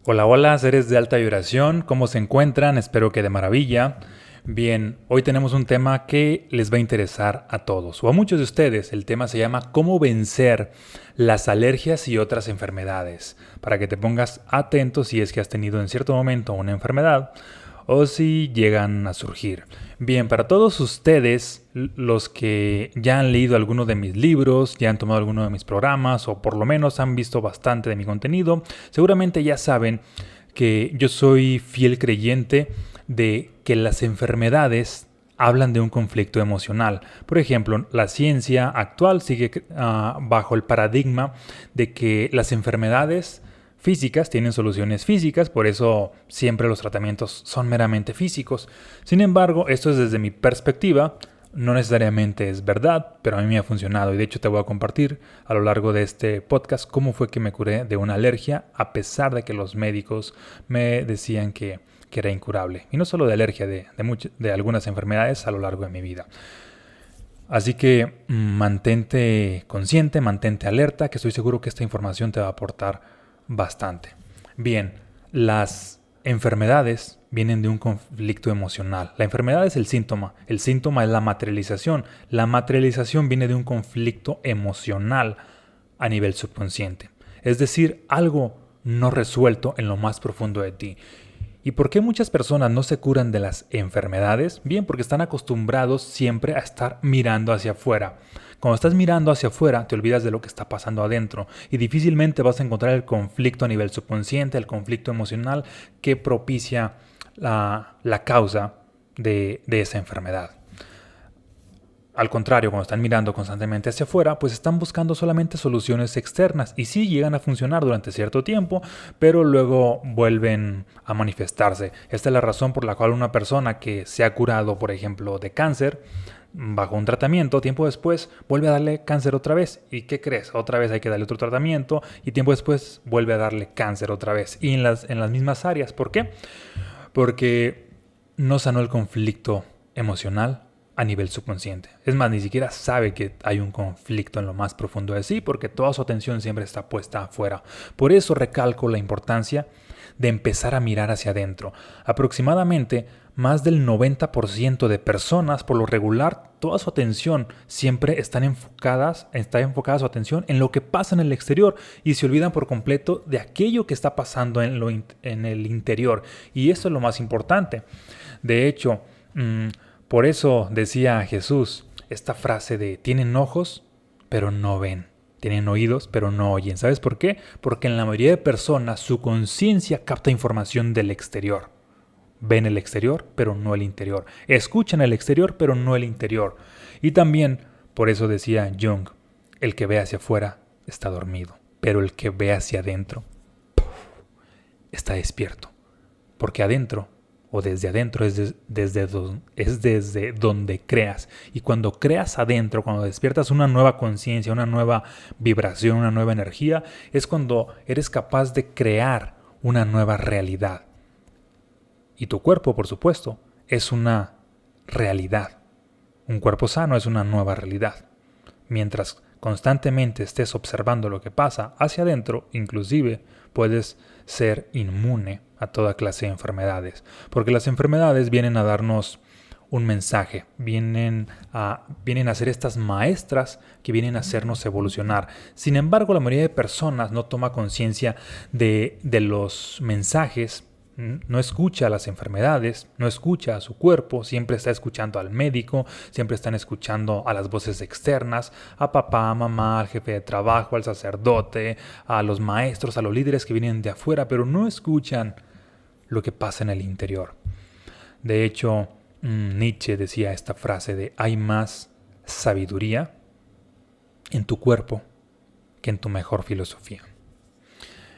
Hola, hola, seres de alta vibración, ¿cómo se encuentran? Espero que de maravilla. Bien, hoy tenemos un tema que les va a interesar a todos, o a muchos de ustedes. El tema se llama ¿Cómo vencer las alergias y otras enfermedades? Para que te pongas atento si es que has tenido en cierto momento una enfermedad o si llegan a surgir. Bien, para todos ustedes, los que ya han leído alguno de mis libros, ya han tomado alguno de mis programas o por lo menos han visto bastante de mi contenido, seguramente ya saben que yo soy fiel creyente de que las enfermedades hablan de un conflicto emocional. Por ejemplo, la ciencia actual sigue bajo el paradigma de que las enfermedades físicas tienen soluciones físicas, por eso siempre los tratamientos son meramente físicos. Sin embargo, esto es desde mi perspectiva, no necesariamente es verdad, pero a mí me ha funcionado y de hecho te voy a compartir a lo largo de este podcast cómo fue que me curé de una alergia a pesar de que los médicos me decían que era incurable. Y no solo de alergia, de algunas enfermedades a lo largo de mi vida. Así que mantente consciente, mantente alerta, que estoy seguro que esta información te va a aportar bastante. Bien, las enfermedades vienen de un conflicto emocional. La enfermedad es el síntoma es la materialización. La materialización viene de un conflicto emocional a nivel subconsciente. Es decir, algo no resuelto en lo más profundo de ti. ¿Y por qué muchas personas no se curan de las enfermedades? Bien, porque están acostumbrados siempre a estar mirando hacia afuera. Cuando estás mirando hacia afuera, te olvidas de lo que está pasando adentro y difícilmente vas a encontrar el conflicto a nivel subconsciente, el conflicto emocional que propicia la causa de esa enfermedad. Al contrario, cuando están mirando constantemente hacia afuera, pues están buscando solamente soluciones externas y sí llegan a funcionar durante cierto tiempo, pero luego vuelven a manifestarse. Esta es la razón por la cual una persona que se ha curado, por ejemplo, de cáncer, bajo un tratamiento, tiempo después vuelve a darle cáncer otra vez. ¿Y qué crees? Otra vez hay que darle otro tratamiento y tiempo después vuelve a darle cáncer otra vez. Y en las mismas áreas. ¿Por qué? Porque no sanó el conflicto emocional a nivel subconsciente. Es más, ni siquiera sabe que hay un conflicto en lo más profundo de sí porque toda su atención siempre está puesta afuera. Por eso recalco la importancia de empezar a mirar hacia adentro. Aproximadamente más del 90% de personas, por lo regular, toda su atención siempre está enfocada su atención en lo que pasa en el exterior y se olvidan por completo de aquello que está pasando en el interior. Y eso es lo más importante. De hecho, por eso decía Jesús esta frase de tienen ojos, pero no ven. Tienen oídos, pero no oyen. ¿Sabes por qué? Porque en la mayoría de personas su conciencia capta información del exterior. Ven el exterior, pero no el interior. Escuchan el exterior, pero no el interior. Y también, por eso decía Jung, el que ve hacia afuera está dormido, pero el que ve hacia adentro está despierto. Porque adentro o desde adentro es desde donde creas. Y cuando creas adentro, cuando despiertas una nueva conciencia, una nueva vibración, una nueva energía, es cuando eres capaz de crear una nueva realidad. Y tu cuerpo, por supuesto, es una realidad. Un cuerpo sano es una nueva realidad. Mientras constantemente estés observando lo que pasa hacia adentro, inclusive puedes ser inmune a toda clase de enfermedades. Porque las enfermedades vienen a darnos un mensaje, vienen a ser estas maestras que vienen a hacernos evolucionar. Sin embargo, la mayoría de personas no toma conciencia de los mensajes, no escucha a las enfermedades, no escucha a su cuerpo, siempre está escuchando al médico, siempre están escuchando a las voces externas, a papá, a mamá, al jefe de trabajo, al sacerdote, a los maestros, a los líderes que vienen de afuera, pero no escuchan lo que pasa en el interior. De hecho, Nietzsche decía esta frase de hay más sabiduría en tu cuerpo que en tu mejor filosofía.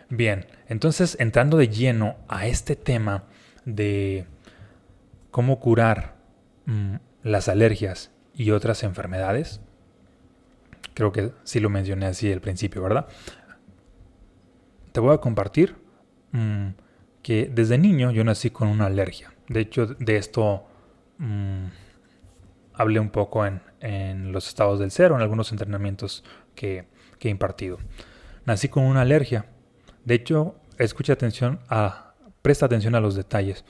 Bien, entonces entrando de lleno a este tema de cómo curar las alergias y otras enfermedades, creo que sí lo mencioné así al principio, ¿verdad? Te voy a compartir que desde niño yo nací con una alergia. De hecho, de esto hablé un poco en los estados del cero, en algunos entrenamientos que he impartido. Nací con una alergia. De hecho, presta atención a los detalles.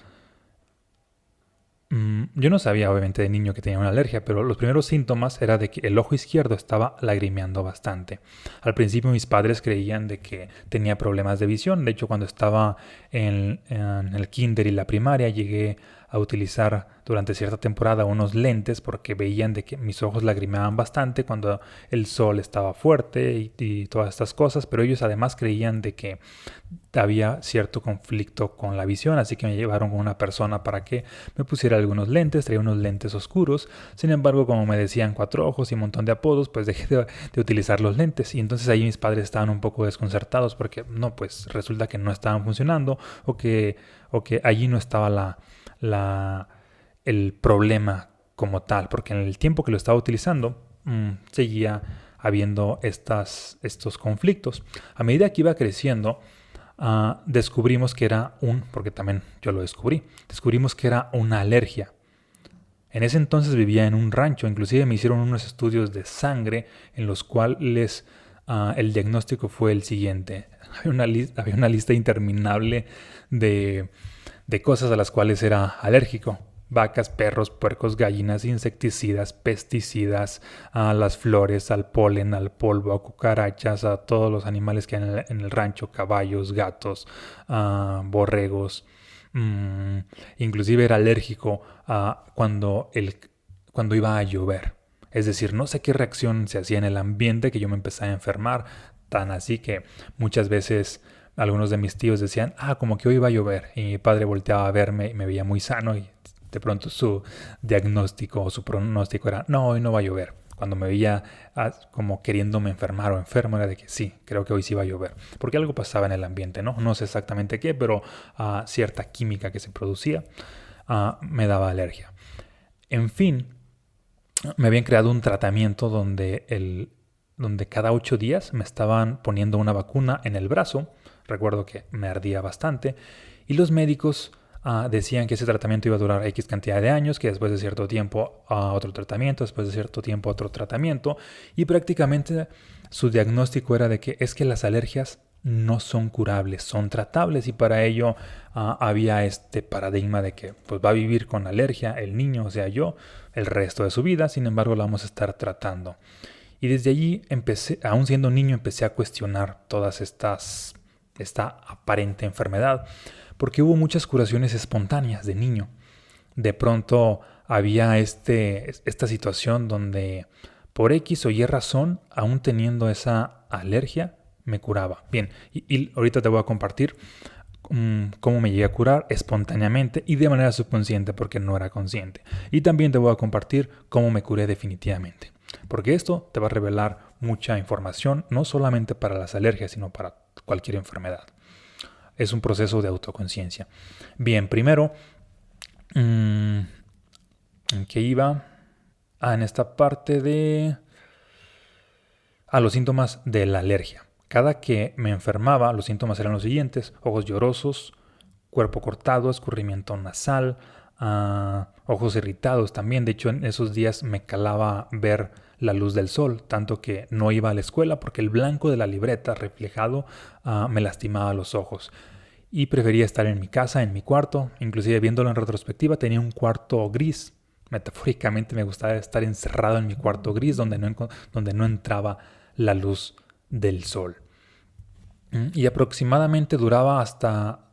Yo no sabía, obviamente, de niño que tenía una alergia, pero los primeros síntomas era de que el ojo izquierdo estaba lagrimeando bastante. Al principio mis padres creían de que tenía problemas de visión. De hecho, cuando estaba en el kinder y la primaria, llegué a utilizar durante cierta temporada unos lentes porque veían de que mis ojos lagrimeaban bastante cuando el sol estaba fuerte y todas estas cosas, pero ellos además creían de que había cierto conflicto con la visión, así que me llevaron con una persona para que me pusiera algunos lentes, traía unos lentes oscuros. Sin embargo, como me decían 4 ojos y un montón de apodos, pues dejé de utilizar los lentes, y entonces ahí mis padres estaban un poco desconcertados porque no, pues resulta que no estaban funcionando o que allí no estaba el problema como tal, porque en el tiempo que lo estaba utilizando seguía habiendo estos conflictos. A medida que iba creciendo, descubrimos que porque también yo lo descubrimos que era una alergia. En ese entonces vivía en un rancho, inclusive me hicieron unos estudios de sangre en los cuales el diagnóstico fue el siguiente. Había una lista interminable de cosas a las cuales era alérgico: vacas, perros, puercos, gallinas, insecticidas, pesticidas, a las flores, al polen, al polvo, a cucarachas, a todos los animales que hay en el rancho: caballos, gatos, borregos. Inclusive era alérgico cuando iba a llover. Es decir, no sé qué reacción se hacía en el ambiente que yo me empezaba a enfermar, tan así que muchas veces algunos de mis tíos decían, como que hoy iba a llover, y mi padre volteaba a verme y me veía muy sano, y de pronto su diagnóstico o su pronóstico era, no, hoy no va a llover. Cuando me veía como queriéndome enfermar o enfermo, era de que sí, creo que hoy sí va a llover. Porque algo pasaba en el ambiente, ¿no? No sé exactamente qué, pero cierta química que se producía me daba alergia. En fin, me habían creado un tratamiento donde cada 8 días me estaban poniendo una vacuna en el brazo. Recuerdo que me ardía bastante. Y los médicos decían que ese tratamiento iba a durar X cantidad de años, que después de cierto tiempo otro tratamiento, después de cierto tiempo otro tratamiento. Y prácticamente su diagnóstico era de que es que las alergias no son curables, son tratables, y para ello había este paradigma de que pues va a vivir con alergia el niño, o sea yo, el resto de su vida. Sin embargo, la vamos a estar tratando. Y desde allí aún siendo niño, empecé a cuestionar esta aparente enfermedad, porque hubo muchas curaciones espontáneas de niño. De pronto había esta situación donde por X o Y razón, aún teniendo esa alergia, me curaba. Bien, y ahorita te voy a compartir cómo me llegué a curar espontáneamente y de manera subconsciente, porque no era consciente. Y también te voy a compartir cómo me curé definitivamente, porque esto te va a revelar mucha información, no solamente para las alergias, sino para cualquier enfermedad. Es un proceso de autoconciencia. Bien, primero, ¿en qué iba? En esta parte de los síntomas de la alergia. Cada que me enfermaba, los síntomas eran los siguientes: ojos llorosos, cuerpo cortado, escurrimiento nasal, ojos irritados también. De hecho, en esos días me calaba ver la luz del sol, tanto que no iba a la escuela porque el blanco de la libreta reflejado me lastimaba los ojos. Y prefería estar en mi casa, en mi cuarto. Inclusive viéndolo en retrospectiva, tenía un cuarto gris. Metafóricamente me gustaba estar encerrado en mi cuarto gris donde no entraba la luz del sol. Y aproximadamente duraba hasta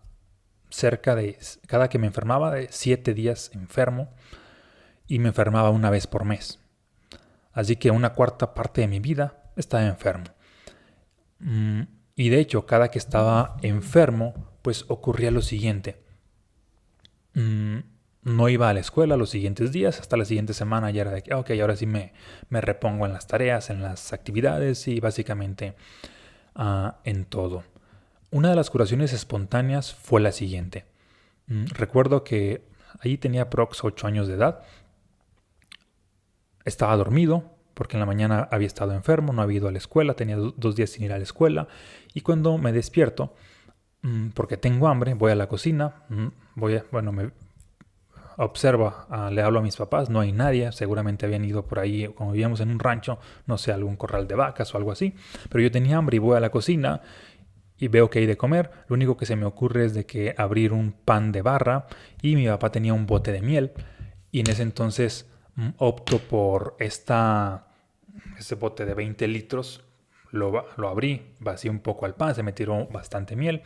cerca de, cada que me enfermaba, de 7 días enfermo, y me enfermaba una vez por mes. Así que una cuarta parte de mi vida estaba enfermo. Y de hecho, cada que estaba enfermo, pues ocurría lo siguiente. No iba a la escuela los siguientes días, hasta la siguiente semana ya era de que, ok, ahora sí me repongo en las tareas, en las actividades y básicamente en todo. Una de las curaciones espontáneas fue la siguiente. Recuerdo que ahí tenía aprox 8 años de edad. Estaba dormido porque en la mañana había estado enfermo, no había ido a la escuela, tenía 2 días sin ir a la escuela. Y cuando me despierto, porque tengo hambre, voy a la cocina, me observo, le hablo a mis papás, no hay nadie, seguramente habían ido por ahí, como vivíamos en un rancho, no sé, algún corral de vacas o algo así, pero yo tenía hambre y voy a la cocina y veo que hay de comer. Lo único que se me ocurre es de que abrir un pan de barra y mi papá tenía un bote de miel y en ese entonces opto por ese bote de 20 litros. Lo abrí, vacié un poco al pan, se me tiró bastante miel,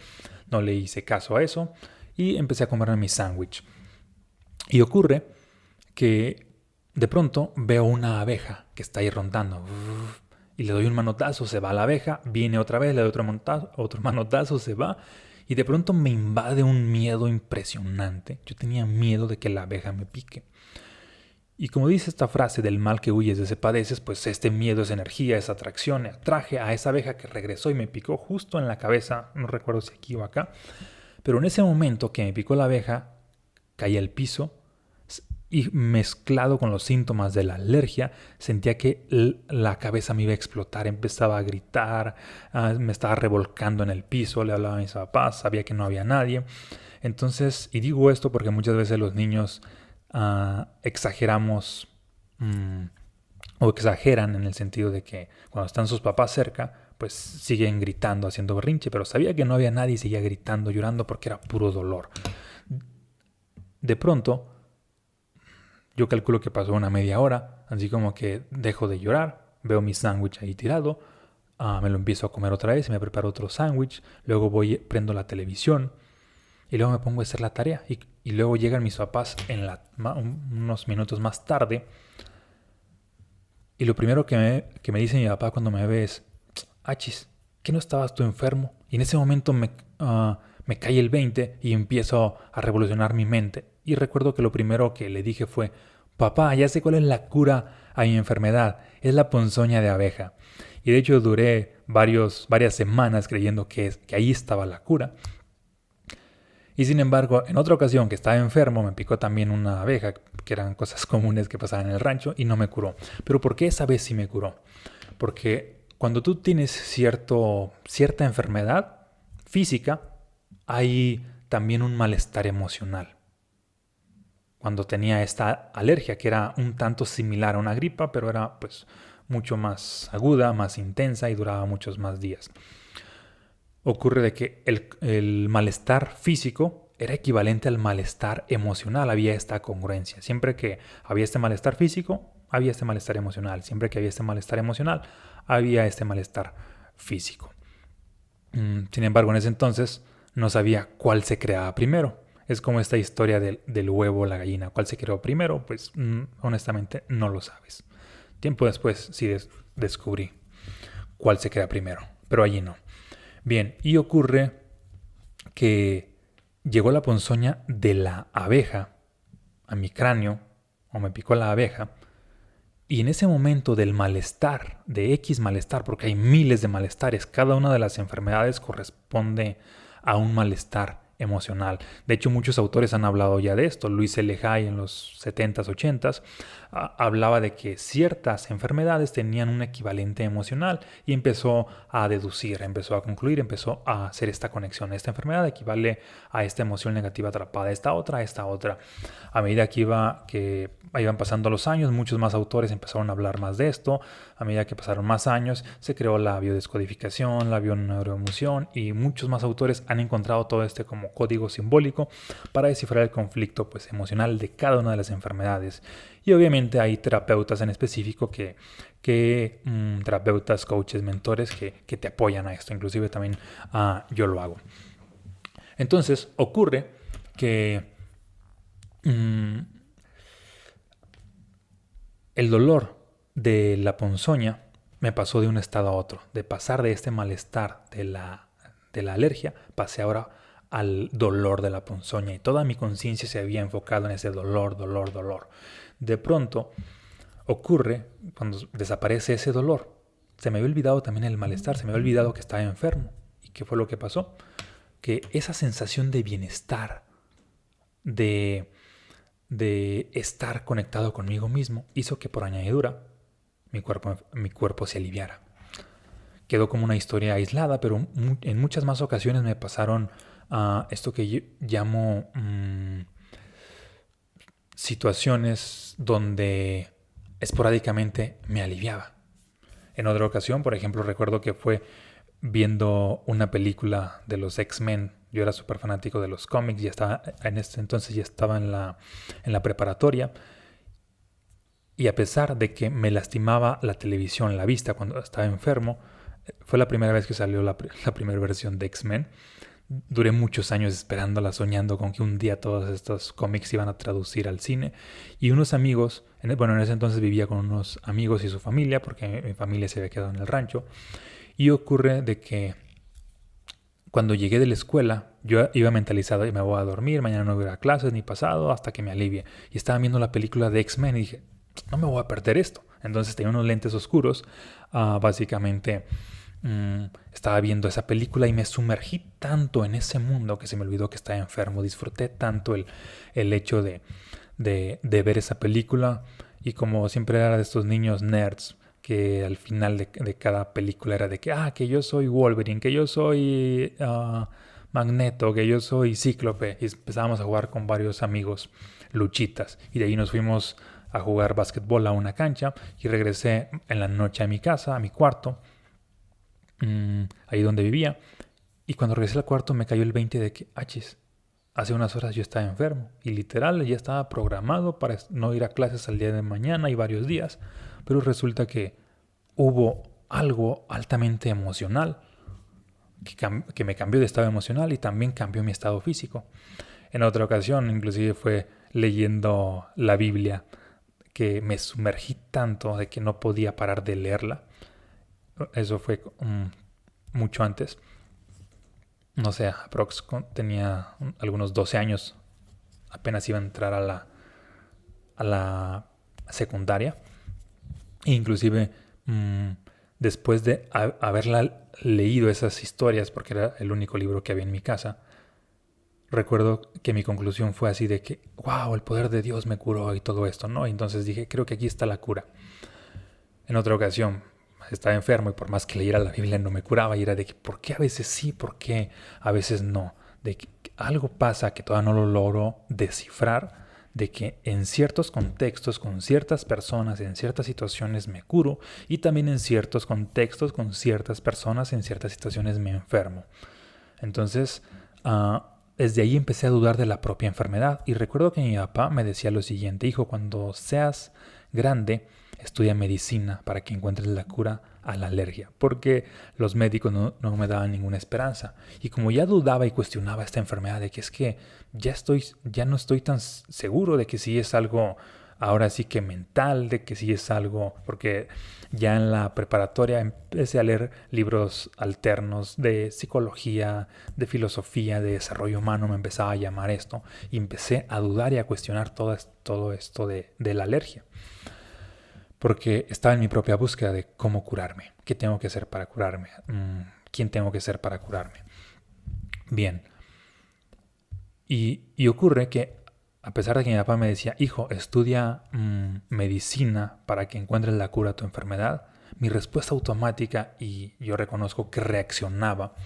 no le hice caso a eso y empecé a comerme mi sándwich. Y ocurre que de pronto veo una abeja que está ahí rondando y le doy un manotazo, se va la abeja, viene otra vez, le doy otro manotazo, se va y de pronto me invade un miedo impresionante. Yo tenía miedo de que la abeja me pique. Y como dice esta frase, del mal que huyes de ese padeces, pues este miedo es energía, es atracción. Atraje a esa abeja que regresó y me picó justo en la cabeza, no recuerdo si aquí o acá, pero en ese momento que me picó la abeja, caí al piso y mezclado con los síntomas de la alergia, sentía que la cabeza me iba a explotar, empezaba a gritar, me estaba revolcando en el piso, le hablaba a mis papás, sabía que no había nadie. Entonces, y digo esto porque muchas veces los niños exageramos o exageran en el sentido de que cuando están sus papás cerca, pues siguen gritando, haciendo berrinche, pero sabía que no había nadie y seguía gritando, llorando porque era puro dolor. De pronto, yo calculo que pasó una media hora, así como que dejo de llorar, veo mi sándwich ahí tirado, me lo empiezo a comer otra vez y me preparo otro sándwich, luego prendo la televisión y luego me pongo a hacer la tarea y luego llegan mis papás unos minutos más tarde y lo primero que me dice mi papá cuando me ve es: achis, ¿qué no estabas tú enfermo? Y en ese momento me cae el 20 y empiezo a revolucionar mi mente. Y recuerdo que lo primero que le dije fue: papá, ya sé cuál es la cura a mi enfermedad, es la ponzoña de abeja. Y de hecho duré varias semanas creyendo que ahí estaba la cura. Y sin embargo, en otra ocasión que estaba enfermo, me picó también una abeja, que eran cosas comunes que pasaban en el rancho, y no me curó. ¿Pero por qué esa vez sí me curó? Porque cuando tú tienes cierta enfermedad física, hay también un malestar emocional. Cuando tenía esta alergia, que era un tanto similar a una gripa, pero era pues mucho más aguda, más intensa y duraba muchos más días. Ocurre de que el malestar físico era equivalente al malestar emocional. Había esta congruencia. Siempre que había este malestar físico, había este malestar emocional. Siempre que había este malestar emocional, había este malestar físico. Sin embargo, en ese entonces no sabía cuál se creaba primero. Es como esta historia del huevo o la gallina. ¿Cuál se creó primero? Pues honestamente no lo sabes. Tiempo después sí descubrí cuál se crea primero, pero allí no. Bien, y ocurre que llegó la ponzoña de la abeja a mi cráneo, o me picó la abeja, y en ese momento del malestar, de X malestar, porque hay miles de malestares, cada una de las enfermedades corresponde a un malestar emocional. De hecho, muchos autores han hablado ya de esto. Luis L. Hay en los 70s, 80s hablaba de que ciertas enfermedades tenían un equivalente emocional y empezó a deducir, empezó a concluir, empezó a hacer esta conexión. Esta enfermedad equivale a esta emoción negativa atrapada, esta otra, a esta otra. A medida que iban pasando los años, muchos más autores empezaron a hablar más de esto. A medida que pasaron más años, se creó la biodescodificación, la bioneuroemoción y muchos más autores han encontrado todo este como código simbólico para descifrar el conflicto pues, emocional de cada una de las enfermedades. Y obviamente hay terapeutas en específico terapeutas, coaches, mentores que te apoyan a esto. Inclusive también yo lo hago. Entonces ocurre que el dolor de la ponzoña me pasó de un estado a otro. De pasar de este malestar de la alergia, pasé ahora al dolor de la ponzoña y toda mi conciencia se había enfocado en ese dolor. De pronto ocurre cuando desaparece ese dolor. Se me había olvidado también el malestar, se me había olvidado que estaba enfermo. ¿Y qué fue lo que pasó? Que esa sensación de bienestar, de estar conectado conmigo mismo, hizo que por añadidura mi cuerpo se aliviara. Quedó como una historia aislada, pero en muchas más ocasiones me pasaron esto que yo llamo situaciones donde esporádicamente me aliviaba. En otra ocasión, por ejemplo, recuerdo que fue viendo una película de los X-Men. Yo era súper fanático de los cómics, en este entonces ya estaba en la preparatoria. Y a pesar de que me lastimaba la televisión, la vista cuando estaba enfermo, fue la primera vez que salió la primera versión de X-Men. Duré muchos años esperándola, soñando con que un día todos estos cómics iban a traducir al cine. Y unos amigos, en ese entonces vivía con unos amigos y su familia, porque mi familia se había quedado en el rancho. Y ocurre de que cuando llegué de la escuela, yo iba mentalizado y me voy a dormir, mañana no voy a ir a clases ni pasado hasta que me alivie. Y estaba viendo la película de X-Men y dije, no me voy a perder esto. Entonces tenía unos lentes oscuros, básicamente estaba viendo esa película y me sumergí tanto en ese mundo que se me olvidó que estaba enfermo. Disfruté tanto el hecho de ver esa película, y como siempre era de estos niños nerds que al final de cada película era de que yo soy Wolverine, que yo soy Magneto, que yo soy Cíclope, y empezábamos a jugar con varios amigos luchitas, y de ahí nos fuimos a jugar básquetbol a una cancha, y regresé en la noche a mi casa, a mi cuarto, ahí donde vivía. Y cuando regresé al cuarto me cayó el 20 de que, hace unas horas yo estaba enfermo. Y literal ya estaba programado para no ir a clases al día de mañana y varios días. Pero resulta que hubo algo altamente emocional que me cambió de estado emocional y también cambió mi estado físico. En otra ocasión, inclusive fue leyendo la Biblia, que me sumergí tanto de que no podía parar de leerla. Eso fue mucho antes. No sé, aprox tenía algunos 12 años. Apenas iba a entrar a la secundaria. E inclusive después de haberla leído esas historias, porque era el único libro que había en mi casa, recuerdo que mi conclusión fue así de que, wow, el poder de Dios me curó y todo esto, ¿no? Y entonces dije, creo que aquí está la cura. En otra ocasión estaba enfermo y por más que leyera la Biblia no me curaba, y era de que ¿por qué a veces sí, por qué a veces no? De que algo pasa que todavía no lo logro descifrar, de que en ciertos contextos, con ciertas personas, en ciertas situaciones me curo, y también en ciertos contextos, con ciertas personas, en ciertas situaciones me enfermo. Entonces, desde ahí empecé a dudar de la propia enfermedad, y recuerdo que mi papá me decía lo siguiente: hijo, cuando seas grande, estudia medicina para que encuentres la cura a la alergia, porque los médicos no me daban ninguna esperanza. Y como ya dudaba y cuestionaba esta enfermedad, de que es que ya no estoy tan seguro de que sí es algo ahora sí que mental, de que sí es algo, porque ya en la preparatoria empecé a leer libros alternos de psicología, de filosofía, de desarrollo humano, me empezaba a llamar esto, y empecé a dudar y a cuestionar todo esto de la alergia. Porque estaba en mi propia búsqueda de cómo curarme, qué tengo que hacer para curarme, quién tengo que ser para curarme. Bien, y ocurre que a pesar de que mi papá me decía, hijo, estudia medicina para que encuentres la cura a tu enfermedad, mi respuesta automática, y yo reconozco que reaccionaba,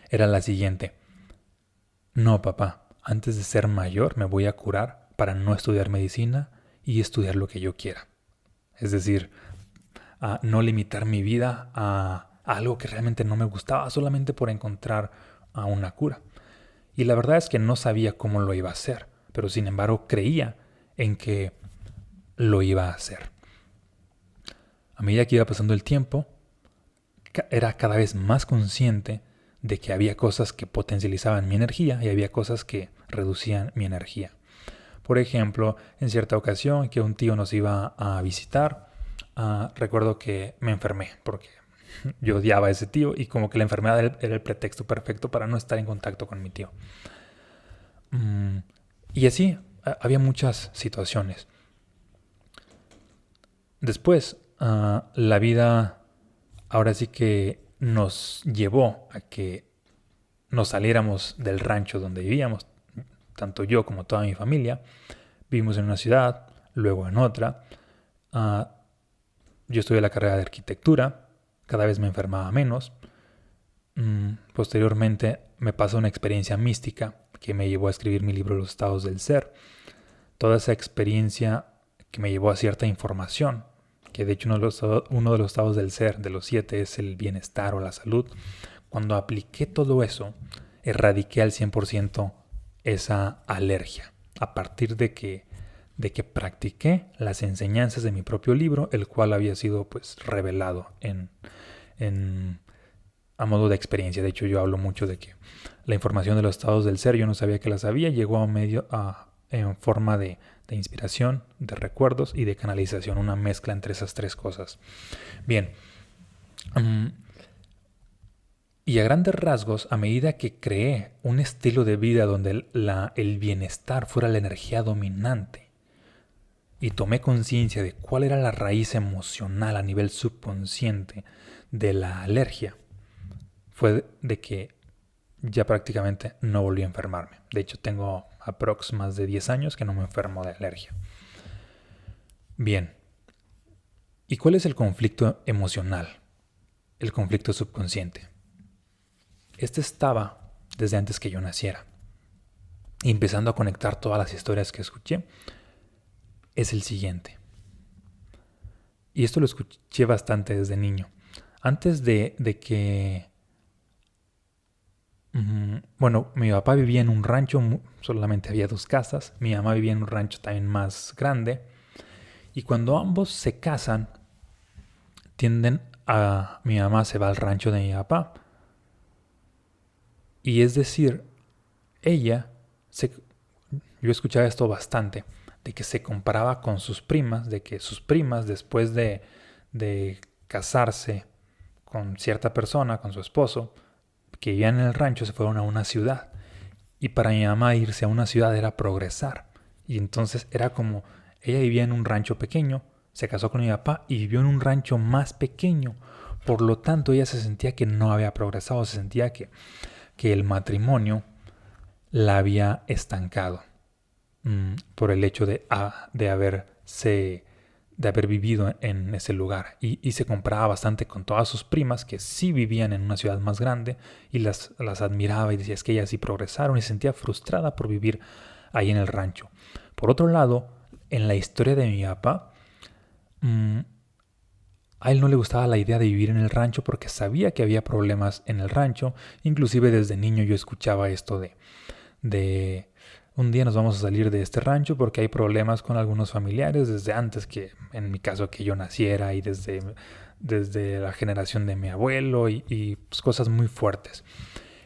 era la siguiente: no, papá, antes de ser mayor me voy a curar para no estudiar medicina y estudiar lo que yo quiera. Es decir, a no limitar mi vida a algo que realmente no me gustaba solamente por encontrar una cura. Y la verdad es que no sabía cómo lo iba a hacer, pero sin embargo creía en que lo iba a hacer. A medida que iba pasando el tiempo, era cada vez más consciente de que había cosas que potencializaban mi energía y había cosas que reducían mi energía. Por ejemplo, en cierta ocasión que un tío nos iba a visitar, recuerdo que me enfermé porque yo odiaba a ese tío, y como que la enfermedad era el pretexto perfecto para no estar en contacto con mi tío. Y así había muchas situaciones. Después, la vida ahora sí que nos llevó a que nos saliéramos del rancho donde vivíamos, tanto yo como toda mi familia. Vivimos en una ciudad, luego en otra. Yo estudié la carrera de arquitectura, cada vez me enfermaba menos. Posteriormente me pasó una experiencia mística que me llevó a escribir mi libro Los estados del ser. Toda esa experiencia que me llevó a cierta información que de hecho uno de los estados del ser, de los 7, es el bienestar o la salud. Cuando apliqué todo eso, erradiqué al 100% esa alergia. A partir de que practiqué las enseñanzas de mi propio libro, el cual había sido pues revelado a modo de experiencia. De hecho, yo hablo mucho de que la información de los estados del ser, yo no sabía que la sabía, llegó en forma de inspiración, de recuerdos y de canalización, una mezcla entre esas tres cosas. Bien, y a grandes rasgos, a medida que creé un estilo de vida donde el bienestar fuera la energía dominante y tomé conciencia de cuál era la raíz emocional a nivel subconsciente de la alergia, fue de que ya prácticamente no volví a enfermarme. De hecho, tengo más de 10 años que no me enfermo de alergia. Bien, ¿y cuál es el conflicto emocional? El conflicto subconsciente. Este estaba desde antes que yo naciera. Y empezando a conectar todas las historias que escuché, es el siguiente. Y esto lo escuché bastante desde niño. Antes de que... Bueno, mi papá vivía en un rancho, solamente había 2 casas. Mi mamá vivía en un rancho también más grande. Y cuando ambos se casan, mi mamá se va al rancho de mi papá. Y es decir, yo escuchaba esto bastante, de que se comparaba con sus primas, de que sus primas después de casarse con cierta persona, con su esposo, que vivían en el rancho, se fueron a una ciudad. Y para mi mamá irse a una ciudad era progresar. Y entonces era como, ella vivía en un rancho pequeño, se casó con mi papá y vivió en un rancho más pequeño. Por lo tanto, ella se sentía que no había progresado, se sentía que el matrimonio la había estancado por el hecho de haber vivido en ese lugar. Y se comparaba bastante con todas sus primas que sí vivían en una ciudad más grande y las admiraba y decía, es que ellas sí progresaron, y se sentía frustrada por vivir ahí en el rancho. Por otro lado, en la historia de mi papá, a él no le gustaba la idea de vivir en el rancho porque sabía que había problemas en el rancho. Inclusive desde niño yo escuchaba esto de un día nos vamos a salir de este rancho porque hay problemas con algunos familiares desde antes que, en mi caso, que yo naciera, y desde la generación de mi abuelo y pues, cosas muy fuertes.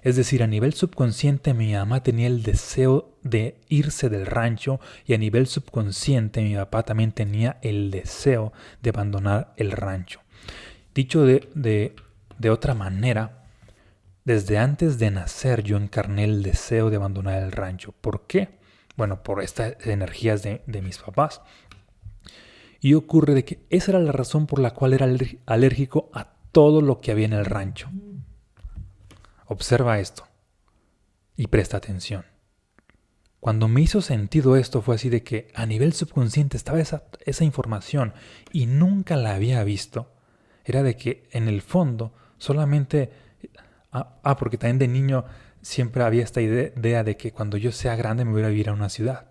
Es decir, a nivel subconsciente mi mamá tenía el deseo de irse del rancho, y a nivel subconsciente mi papá también tenía el deseo de abandonar el rancho. Dicho de otra manera, desde antes de nacer yo encarné el deseo de abandonar el rancho. ¿Por qué? Bueno, por estas energías de mis papás. Y ocurre de que esa era la razón por la cual era alérgico a todo lo que había en el rancho. Observa esto y presta atención. Cuando me hizo sentido esto fue así de que a nivel subconsciente estaba esa información y nunca la había visto. Era de que en el fondo solamente... porque también de niño siempre había esta idea de que cuando yo sea grande me voy a vivir a una ciudad.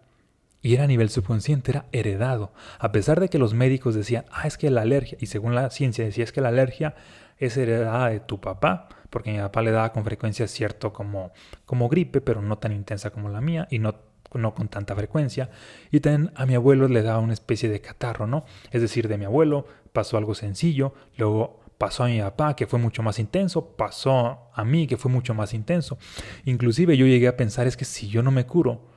Y era a nivel subconsciente, era heredado. A pesar de que los médicos decían, es que la alergia, y según la ciencia decía, es que la alergia es heredada de tu papá, porque mi papá le daba con frecuencia cierto como gripe, pero no tan intensa como la mía, y no con tanta frecuencia. Y también a mi abuelo le daba una especie de catarro, ¿no? Es decir, de mi abuelo pasó algo sencillo, luego pasó a mi papá, que fue mucho más intenso, pasó a mí, que fue mucho más intenso. Inclusive yo llegué a pensar, es que si yo no me curo,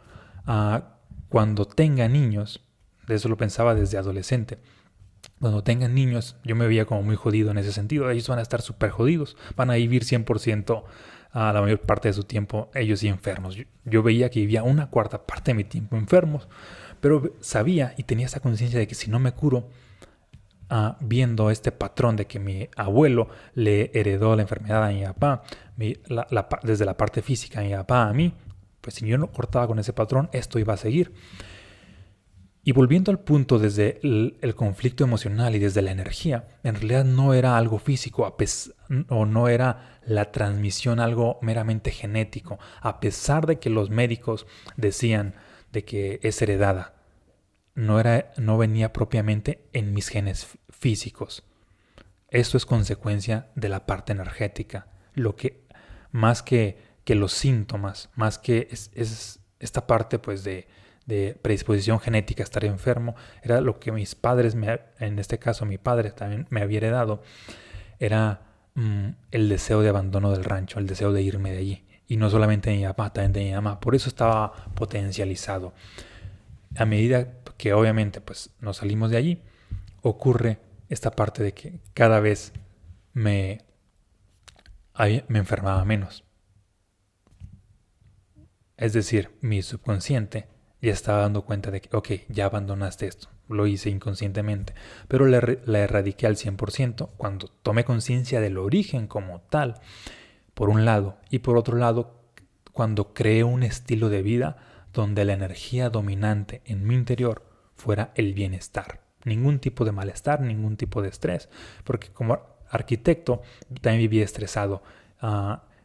cuando tenga niños, de eso lo pensaba desde adolescente, cuando tengan niños, yo me veía como muy jodido en ese sentido. Ellos van a estar súper jodidos, van a vivir 100% a la mayor parte de su tiempo ellos y enfermos. Yo veía que vivía una cuarta parte de mi tiempo enfermos, pero sabía y tenía esa conciencia de que si no me curo, viendo este patrón de que mi abuelo le heredó la enfermedad a mi papá, desde la parte física a mi papá a mí, pues si yo no cortaba con ese patrón, esto iba a seguir. Y volviendo al punto desde el conflicto emocional y desde la energía, en realidad no era algo físico, o no era la transmisión algo meramente genético, a pesar de que los médicos decían de que es heredada. No venía propiamente en mis genes físicos. Esto es consecuencia de la parte energética. Lo que más que los síntomas, más que es esta parte pues de predisposición genética a estar enfermo, era lo que mis padres, en este caso mi padre también me había heredado, era el deseo de abandono del rancho, el deseo de irme de allí. Y no solamente de mi papá, también de mi mamá. Por eso estaba potencializado. A medida que obviamente pues nos salimos de allí, ocurre esta parte de que cada vez me enfermaba menos. Es decir, mi subconsciente ya estaba dando cuenta de que, ok, ya abandonaste esto. Lo hice inconscientemente, pero la erradiqué al 100% cuando tomé conciencia del origen como tal, por un lado, y por otro lado, cuando creé un estilo de vida donde la energía dominante en mi interior fuera el bienestar. Ningún tipo de malestar, ningún tipo de estrés, porque como arquitecto también vivía estresado.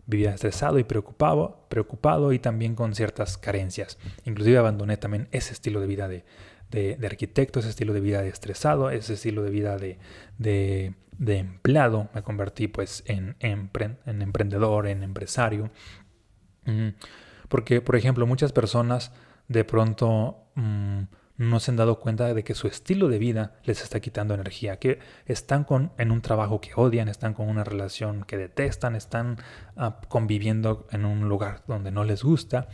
Vivía estresado y preocupado y también con ciertas carencias. Inclusive abandoné también ese estilo de vida de arquitecto, ese estilo de vida de estresado, ese estilo de vida de empleado. Me convertí pues en emprendedor, en empresario. Porque, por ejemplo, muchas personas de pronto no se han dado cuenta de que su estilo de vida les está quitando energía, que están en un trabajo que odian, están con una relación que detestan, están conviviendo en un lugar donde no les gusta,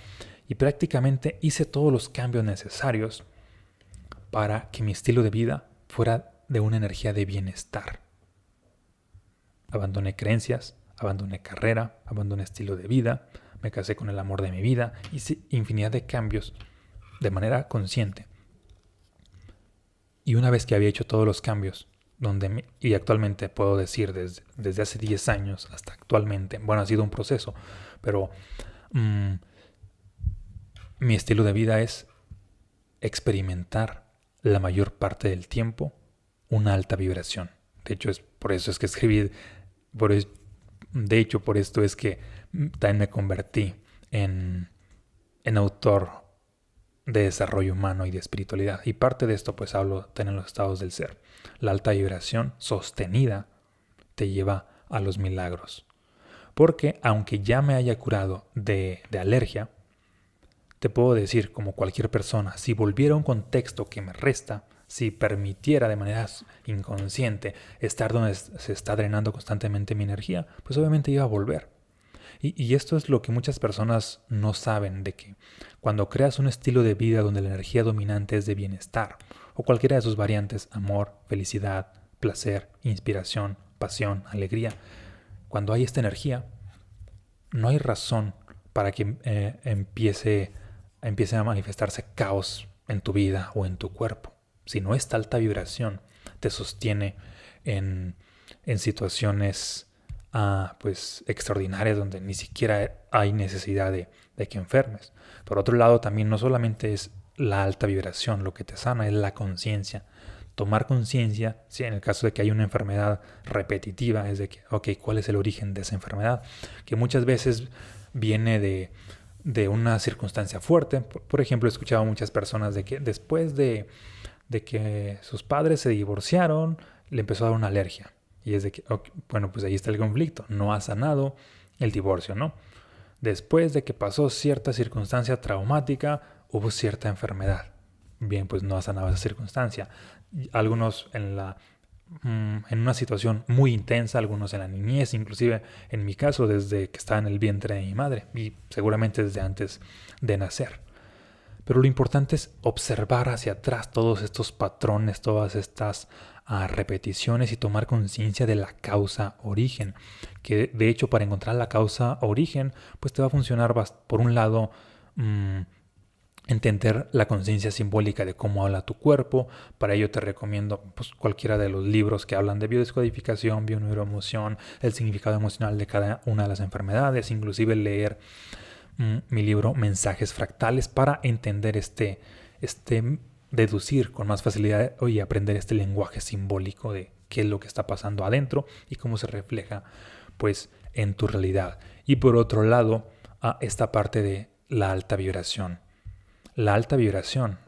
y prácticamente hice todos los cambios necesarios para que mi estilo de vida fuera de una energía de bienestar. Abandoné creencias, abandoné carrera, abandoné estilo de vida, me casé con el amor de mi vida, hice infinidad de cambios de manera consciente. Y una vez que había hecho todos los cambios, y actualmente puedo decir desde hace 10 años hasta actualmente, bueno, ha sido un proceso, pero mi estilo de vida es experimentar la mayor parte del tiempo una alta vibración. De hecho, por eso es que escribí, por esto es que también me convertí en autor de desarrollo humano y de espiritualidad. Y parte de esto pues hablo en los estados del ser. La alta vibración sostenida te lleva a los milagros. Porque aunque ya me haya curado de alergia, te puedo decir, como cualquier persona, si volviera a un contexto que me resta, si permitiera de manera inconsciente estar donde se está drenando constantemente mi energía, pues obviamente iba a volver. Y esto es lo que muchas personas no saben, de que cuando creas un estilo de vida donde la energía dominante es de bienestar, o cualquiera de sus variantes, amor, felicidad, placer, inspiración, pasión, alegría, cuando hay esta energía, no hay razón para que empiece a manifestarse caos en tu vida o en tu cuerpo. Si no, esta alta vibración te sostiene en situaciones pues extraordinarias donde ni siquiera hay necesidad de que enfermes. Por otro lado, también no solamente es la alta vibración lo que te sana, es la conciencia. Tomar conciencia, si en el caso de que hay una enfermedad repetitiva, es de que, ok, ¿cuál es el origen de esa enfermedad? Que muchas veces viene de una circunstancia fuerte. Por ejemplo, he escuchado a muchas personas de que después de que sus padres se divorciaron, le empezó a dar una alergia. Y es de que, okay, bueno, pues ahí está el conflicto. No ha sanado el divorcio, ¿no? Después de que pasó cierta circunstancia traumática, hubo cierta enfermedad. Bien, pues no ha sanado esa circunstancia. Algunos en una situación muy intensa, algunos en la niñez, inclusive en mi caso desde que estaba en el vientre de mi madre y seguramente desde antes de nacer. Pero lo importante es observar hacia atrás todos estos patrones, todas estas repeticiones y tomar conciencia de la causa origen. Que de hecho para encontrar la causa origen, pues te va a funcionar por un lado entender la conciencia simbólica de cómo habla tu cuerpo. Para ello te recomiendo pues, cualquiera de los libros que hablan de biodescodificación, bioneuroemoción, el significado emocional de cada una de las enfermedades, inclusive leer mi libro Mensajes Fractales para entender deducir con más facilidad y aprender este lenguaje simbólico de qué es lo que está pasando adentro y cómo se refleja pues en tu realidad. Y por otro lado, esta parte de la alta vibración. La alta vibración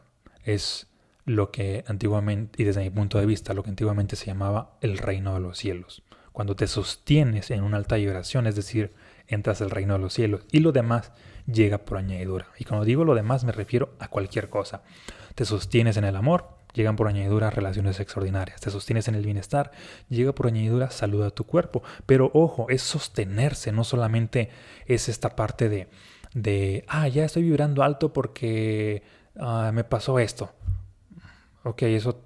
es lo que antiguamente, y desde mi punto de vista, lo que antiguamente se llamaba el reino de los cielos. Cuando te sostienes en una alta vibración, es decir, entras al reino de los cielos y lo demás llega por añadidura. Y cuando digo lo demás me refiero a cualquier cosa. Te sostienes en el amor, llegan por añadidura relaciones extraordinarias. Te sostienes en el bienestar, llega por añadidura salud a tu cuerpo. Pero ojo, es sostenerse, no solamente es esta parte ya estoy vibrando alto porque me pasó esto. Ok, eso,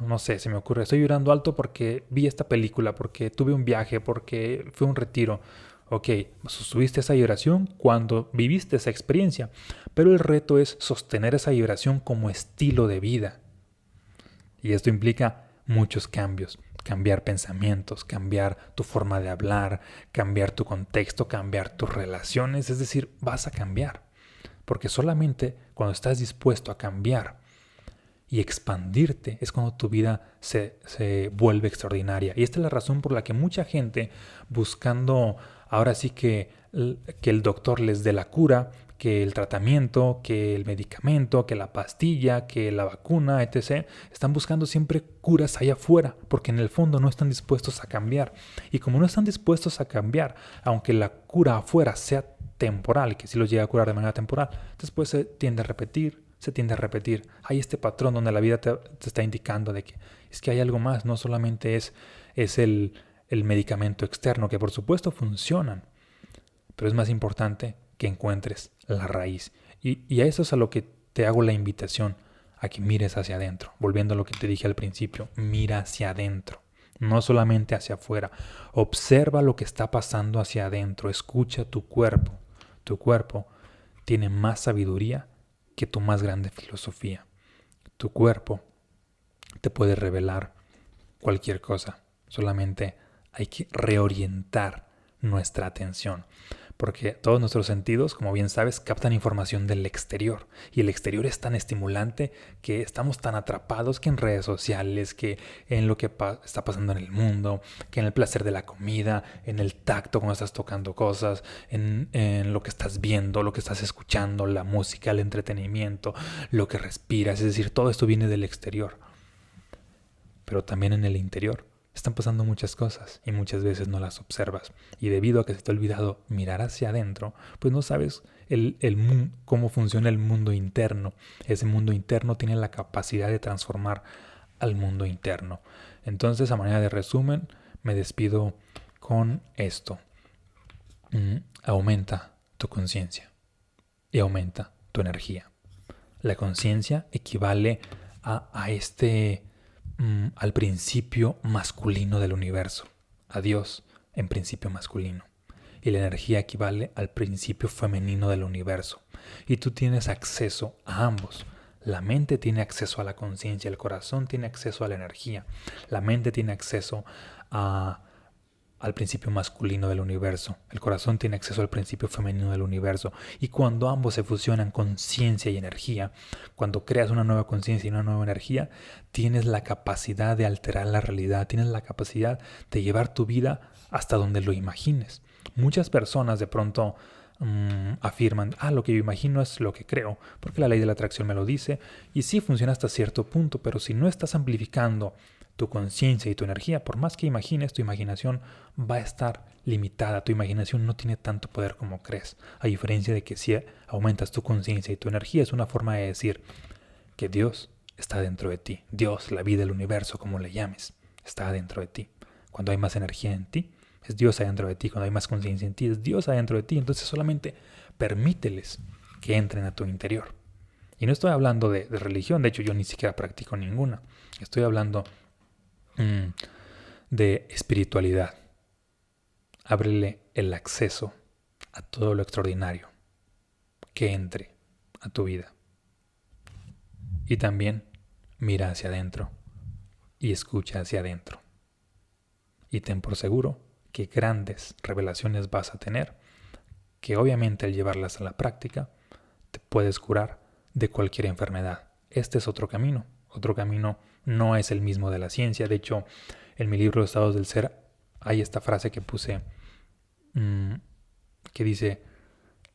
no sé, se me ocurre. Estoy vibrando alto porque vi esta película, porque tuve un viaje, porque fue un retiro. Ok, sostuviste esa vibración cuando viviste esa experiencia, pero el reto es sostener esa vibración como estilo de vida. Y esto implica muchos cambios. Cambiar pensamientos, cambiar tu forma de hablar, cambiar tu contexto, cambiar tus relaciones. Es decir, vas a cambiar. Porque solamente cuando estás dispuesto a cambiar y expandirte es cuando tu vida se vuelve extraordinaria. Y esta es la razón por la que mucha gente buscando ahora sí que el doctor les dé la cura, que el tratamiento, que el medicamento, que la pastilla, que la vacuna, etc. Están buscando siempre curas allá afuera, porque en el fondo no están dispuestos a cambiar. Y como no están dispuestos a cambiar, aunque la cura afuera sea temporal, que sí los llega a curar de manera temporal, después se tiende a repetir. Hay este patrón donde la vida te está indicando de que es que hay algo más, no solamente es el medicamento externo, que por supuesto funcionan, pero es más importante que encuentres la raíz. Y a eso es a lo que te hago la invitación, a que mires hacia adentro. Volviendo a lo que te dije al principio, mira hacia adentro, no solamente hacia afuera. Observa lo que está pasando hacia adentro, escucha tu cuerpo. Tu cuerpo tiene más sabiduría que tu más grande filosofía. Tu cuerpo te puede revelar cualquier cosa. Solamente hay que reorientar nuestra atención. Porque todos nuestros sentidos, como bien sabes, captan información del exterior. Y el exterior es tan estimulante que estamos tan atrapados que en redes sociales, que en lo que está pasando en el mundo, que en el placer de la comida, en el tacto cuando estás tocando cosas, en lo que estás viendo, lo que estás escuchando, la música, el entretenimiento, lo que respiras. Es decir, todo esto viene del exterior. Pero también en el interior están pasando muchas cosas y muchas veces no las observas. Y debido a que se te ha olvidado mirar hacia adentro, pues no sabes cómo funciona el mundo interno. Ese mundo interno tiene la capacidad de transformar al mundo interno. Entonces, a manera de resumen, me despido con esto. Aumenta tu conciencia y aumenta tu energía. La conciencia equivale al principio masculino del universo, a Dios en principio masculino. Y la energía equivale al principio femenino del universo. Y tú tienes acceso a ambos. La mente tiene acceso a la conciencia, el corazón tiene acceso a la energía. La mente tiene acceso al principio masculino del universo. El corazón tiene acceso al principio femenino del universo. Y cuando ambos se fusionan, conciencia y energía, cuando creas una nueva conciencia y una nueva energía, tienes la capacidad de alterar la realidad, tienes la capacidad de llevar tu vida hasta donde lo imagines. Muchas personas de pronto afirman, lo que yo imagino es lo que creo, porque la ley de la atracción me lo dice, y sí funciona hasta cierto punto, pero si no estás amplificando tu conciencia y tu energía, por más que imagines, tu imaginación va a estar limitada, tu imaginación no tiene tanto poder como crees, a diferencia de que si aumentas tu conciencia y tu energía, es una forma de decir que Dios está dentro de ti, Dios, la vida, el universo, como le llames, está dentro de ti. Cuando hay más energía en ti, es Dios adentro de ti. Cuando hay más conciencia en ti, es Dios adentro de ti. Entonces solamente permíteles que entren a tu interior. Y no estoy hablando de religión, de hecho yo ni siquiera practico ninguna. Estoy hablando de espiritualidad. Ábrele el acceso a todo lo extraordinario que entre a tu vida. Y también mira hacia adentro y escucha hacia adentro. Y ten por seguro que grandes revelaciones vas a tener, que obviamente al llevarlas a la práctica te puedes curar de cualquier enfermedad. Este es otro camino. Otro camino no es el mismo de la ciencia. De hecho, en mi libro Estados del Ser hay esta frase que puse que dice: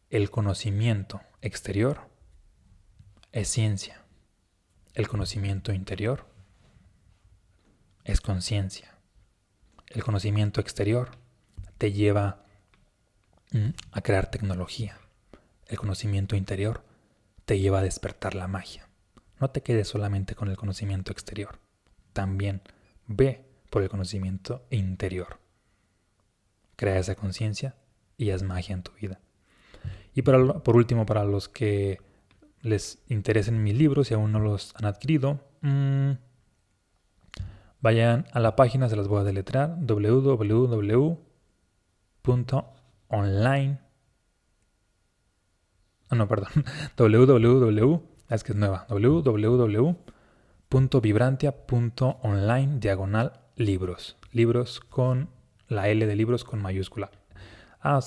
el conocimiento exterior es ciencia el conocimiento interior es conciencia. El conocimiento exterior te lleva a crear tecnología. El conocimiento interior te lleva a despertar la magia. No te quedes solamente con el conocimiento exterior. También ve por el conocimiento interior. Crea esa conciencia y haz magia en tu vida. Y por último, para los que les interesen mis libros y aún no los han adquirido, vayan a la página, se las voy a deletrear, www.online. Es que es nueva, www.vibrantia.online/libros. Libros con la L de libros con mayúscula.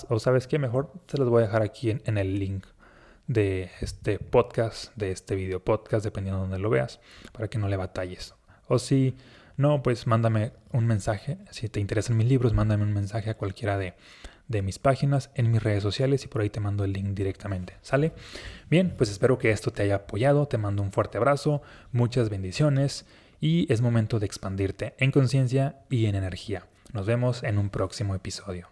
O sabes qué, mejor se los voy a dejar aquí en el link de este podcast, de este video podcast, dependiendo de donde lo veas, para que no le batalles. O si no, pues mándame un mensaje. Si te interesan mis libros, mándame un mensaje a cualquiera de mis páginas, en mis redes sociales, y por ahí te mando el link directamente. ¿Sale? Bien, pues espero que esto te haya apoyado. Te mando un fuerte abrazo, muchas bendiciones, y es momento de expandirte en conciencia y en energía. Nos vemos en un próximo episodio.